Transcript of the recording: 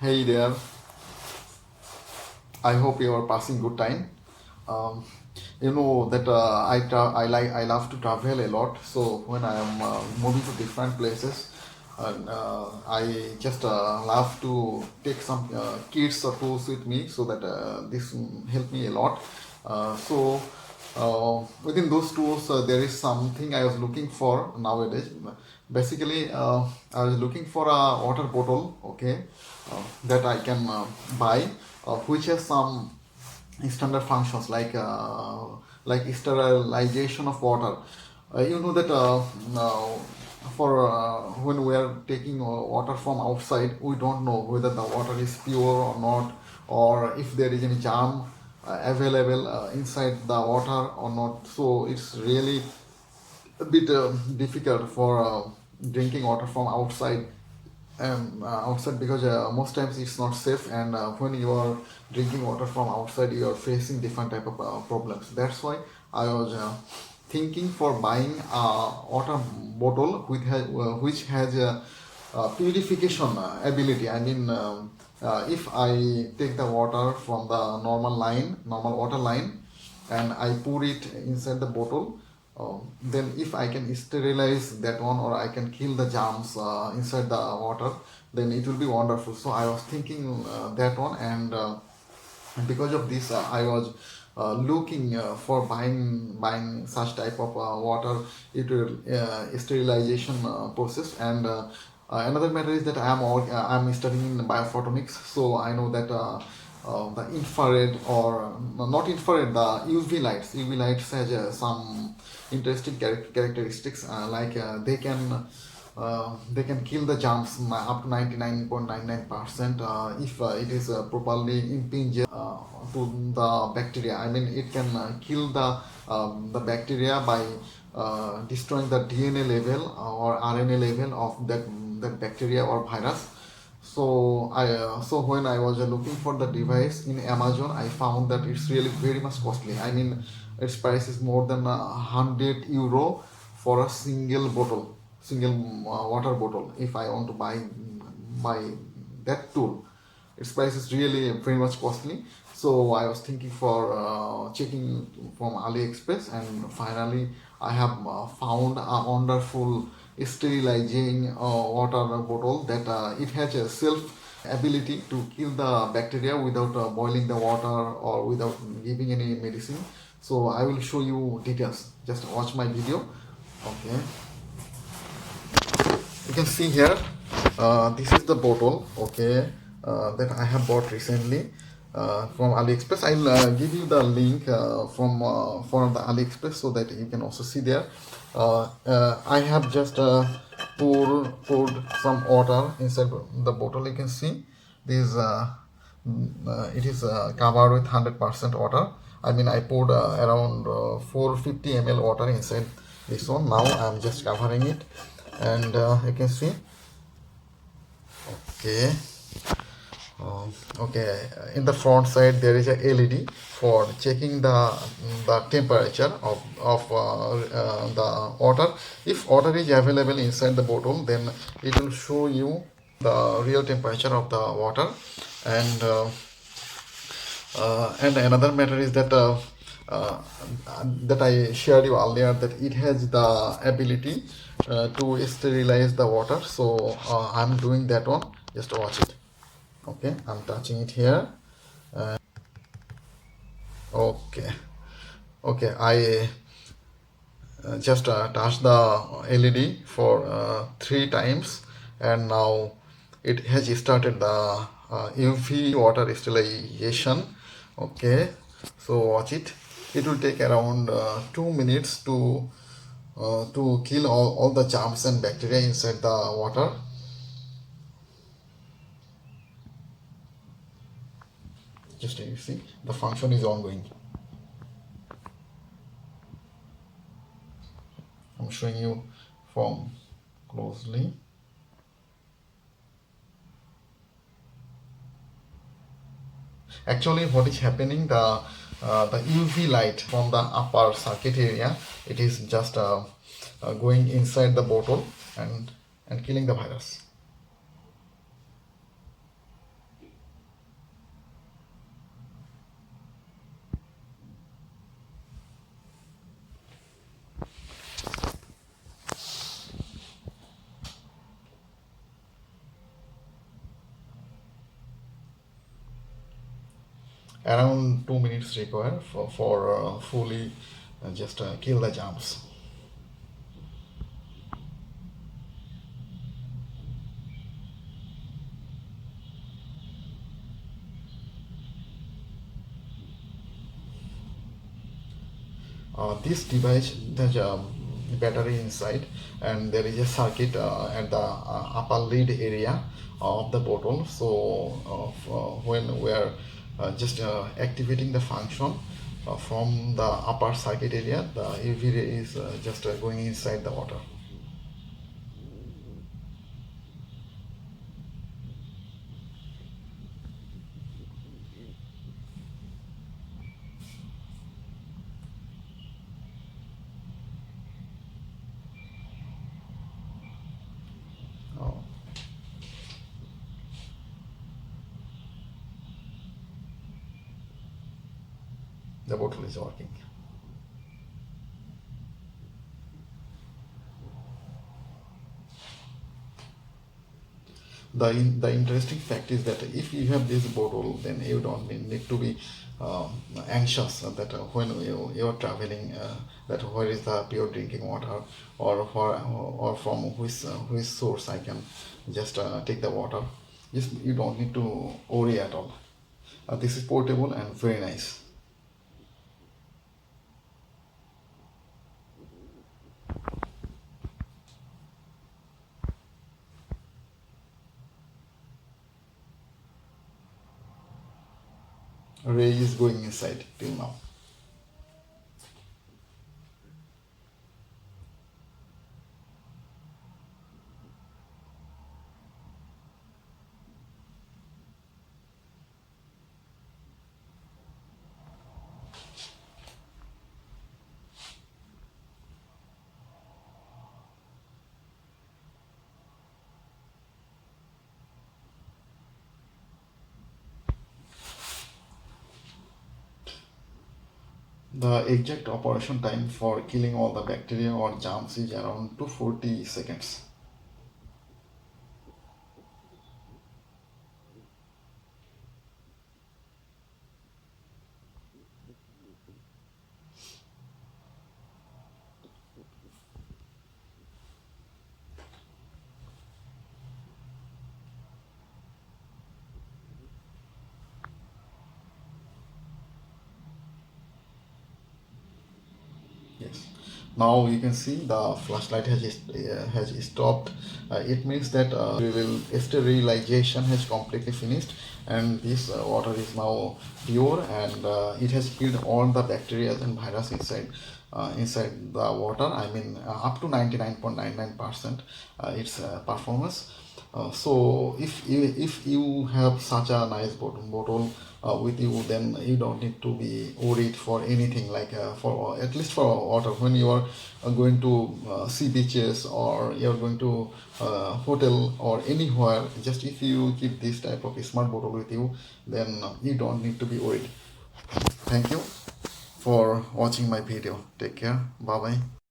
Hey there, I hope you are passing good time. Um, you know that I love to travel a lot. So when I am moving to different places, and I just love to take some kids or tools with me so that this help me a lot. Within those tools, there is something I was looking for nowadays. Basically, I was looking for a water bottle, okay, that I can buy, which has some standard functions like sterilization of water. You know that for when we are taking water from outside, we don't know whether the water is pure or not, or if there is any germ available inside the water or not. So it's really a bit difficult for drinking water from outside outside because most times it's not safe, and when you are drinking water from outside you are facing different type of problems. That's why I was thinking for buying a water bottle which has a purification ability. I mean, if I take the water from the normal water line, and I pour it inside the bottle, then if I can sterilize that one, or I can kill the germs inside the water, then it will be wonderful. So I was thinking that one, and because of this, I was looking for buying such type of water. It will sterilization process. And another matter is that I'm studying in biophotonics, so I know that the infrared, or not infrared, the UV lights has some interesting characteristics, they can kill the germs up to 99.99% if it is properly impinged to the bacteria. I mean, it can kill the bacteria by destroying the DNA level or RNA level of that bacteria or virus. So when I was looking for the device in Amazon, I found that it's really very much costly. I mean, its price is more than €100 for a single water bottle. If I want to buy that tool, its price is really very much costly. So I was thinking for checking from AliExpress, and finally I have found a wonderful sterilizing water bottle that it has a self ability to kill the bacteria without boiling the water or without giving any medicine. So I will show you details. Just watch my video. Okay, you can see here, this is the bottle, okay, that I have bought recently from AliExpress. I'll give you the link from the AliExpress so that you can also see there. I have just poured some water inside the bottle. You can see this it is covered with 100% water. I mean, I poured around 450 ml water inside this one. Now I'm just covering it, and you can see, okay, okay, in the front side there is a LED for checking the temperature of the water. If water is available inside the bottle, then it will show you the real temperature of the water. And another matter is that that I shared you earlier, that it has the ability to sterilize the water. So I'm doing that one. Just watch it. Okay, I'm touching it here. Okay, okay, I just touch the LED for 3 times, and now it has started the UV water sterilization. Okay, so watch it. It will take around 2 minutes to kill all the germs and bacteria inside the water. Just you see, the function is ongoing. I'm showing you from closely. Actually, what is happening, the UV light from the upper circuit area, it is just going inside the bottle and killing the virus. Around 2 minutes required for fully just kill the germs. This device has a battery inside, and there is a circuit at the upper lid area of the bottle. So when we are just activating the function from the upper circuit area, the UV ray is just going inside the water. Uh, the bottle is working. The interesting fact is that if you have this bottle, then you don't need to be anxious that when you are traveling, that where is the pure drinking water, or from which source I can just take the water. Just you don't need to worry at all. This is portable and very nice. Ray is going inside till now. The exact operation time for killing all the bacteria or germs is around 240 seconds. Yes. Now you can see the flashlight has stopped. It means that sterilization has completely finished, and this water is now pure, and it has killed all the bacteria and virus inside the water. I mean, up to 99.99% its performance. So if you have such a nice bottle with you, then you don't need to be worried for anything, like for at least for water when you are going to sea beaches, or you're going to hotel or anywhere. Just if you keep this type of smart bottle with you, then you don't need to be worried. Thank you for watching my video. Take care. Bye bye.